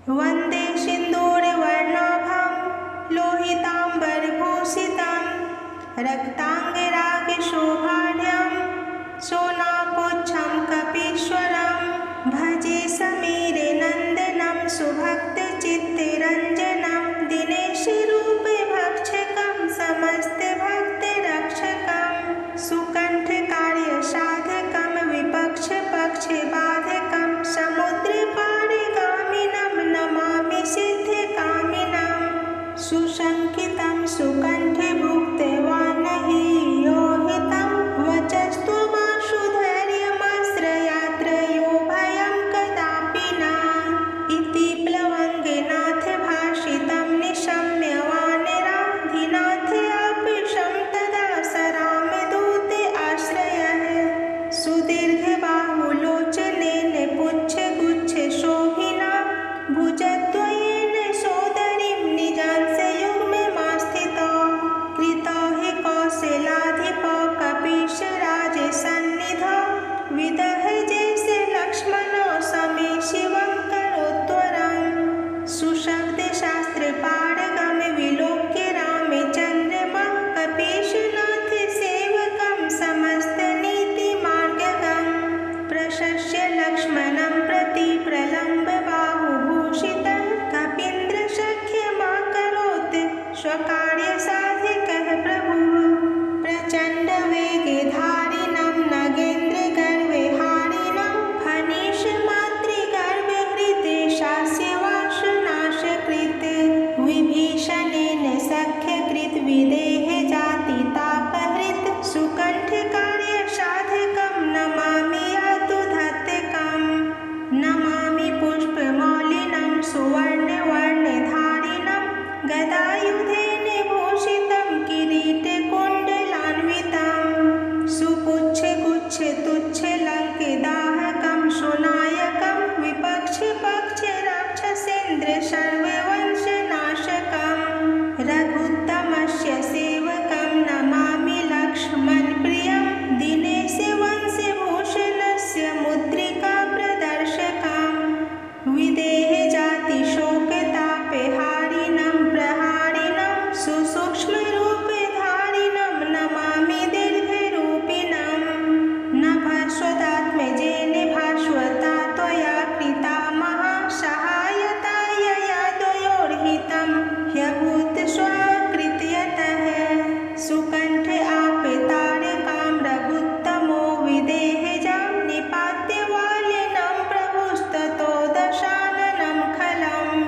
वन्दे सिन्दूरवर्णाभं लोहिताम्बरभूषितं रक्ताङ्गरागशोभाढ्यं सोनापुच्छं कपीश्वरं भजे समीरे नन्दनं सुभक्तचित्तरञ्जनं दिनेशरूपे भक्षकं समस्तभक्तरक्षकं सुकण्ठकार्यसाधकं विपक्षपक्षबाधकं समुद्रपारिगामिनं नमामि सिद्धकामिनं सुशङ्कितं सुकण्ठभुक्तवानहि योहितं वचस्त्वमाशुधैर्यमाश्रयात्रयो भयं कदापि न इति प्लवङ्गनाथ भाषितं निशम्य वानराधिनाथापीशं तदा सरामदूते आश्रयः सुदीर्घबाहुलोचनेन पुच्छगुच्छशोभिना भुजद्वयेन सोदरीं निजांसयुग्ममास्थितो कृतो हि कौशलाधिपो कपीशराजसन्निधौ विदहजैसे लक्ष्मणो समे शिवं करोत्वरम् सुशब्दशास्त्रपारगं विलोक्य रामचन्द्रमं कपीशनाथ सेवकं समस्तनीतिमार्गगं प्रशस्य लक्ष्मणं प्रति प्रलम्बबाहुभूषितं कपीन्द्रसख्यमाकरोत् स्वकार्यसाधकः प्रभुः प्रचण्डवेगधारिणं नगेन्द्रगर्वहारिणं फणीशमातृगर्वहृदेशास्यवासनाशकृत् विभीषणेन सख्यकृत विदेहजातितापहृत् सुकण्ठकार्यसाधकं नमामि यातुधत्तकं नमामि पुष्पमौलिनं सुवर्णवर्णधारिणं गदायुधेन भूषितं किरीटकुण्डलान्वितं सुपुच्छगुच्छतुच्छलङ्कदाहकं सुनायकं विपक्षपक्षराक्षसेन्द्रसर्ववंशनाशकं रघुत्तमस्य सेवकं नमामि लक्ष्मणप्रियं दिनेशवंशभूषणस्य मुद्रिकाप्रदर्शकं विदेहजातिशोकतापहारिणं प्रहारिणं सुसूक्ष्मरूपधारिणं नमामि दीर्घरूपिणं नभस्वदात्मजेन भास्वता त्वया कृता महासहायताय यादयोर्हितं ह्यभूत् स्वकृत्यतः सुकण्ठ आपतारकां रघुत्तमो विदेहजां निपात्य वालिनं प्रभुस्ततो दशाननं खलम्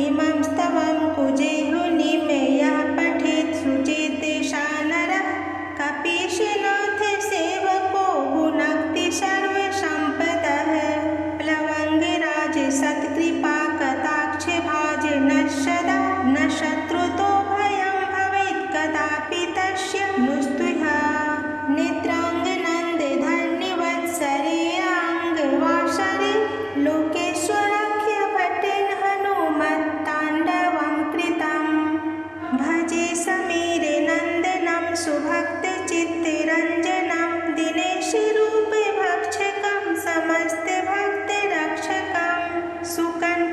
इमं स्तवं कुजेहुनिमे यः पठेत् सुचेतसा नरः कपीशनाथ सेवको भुनक्ति सर्वसम्पदः प्लवङ्गराज सत्कृपा कटाक्ष भाजनः सदा न शत्रुतो भयं भवेत् कदापि तस्य नुस्तुः नेत्राङ्गनन्दधन्यवत्सरेऽङ्गवासरे लोकेश्वराख्यभटेन हनुमत्ताण्डवं कृतं भजे समीरे नन्दनं सुभक्तचित्तरञ्जनं दिनेशरूपे भक्षकं समस्तभक्तरक्षकं सुकण्ठ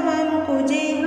भवं कुजे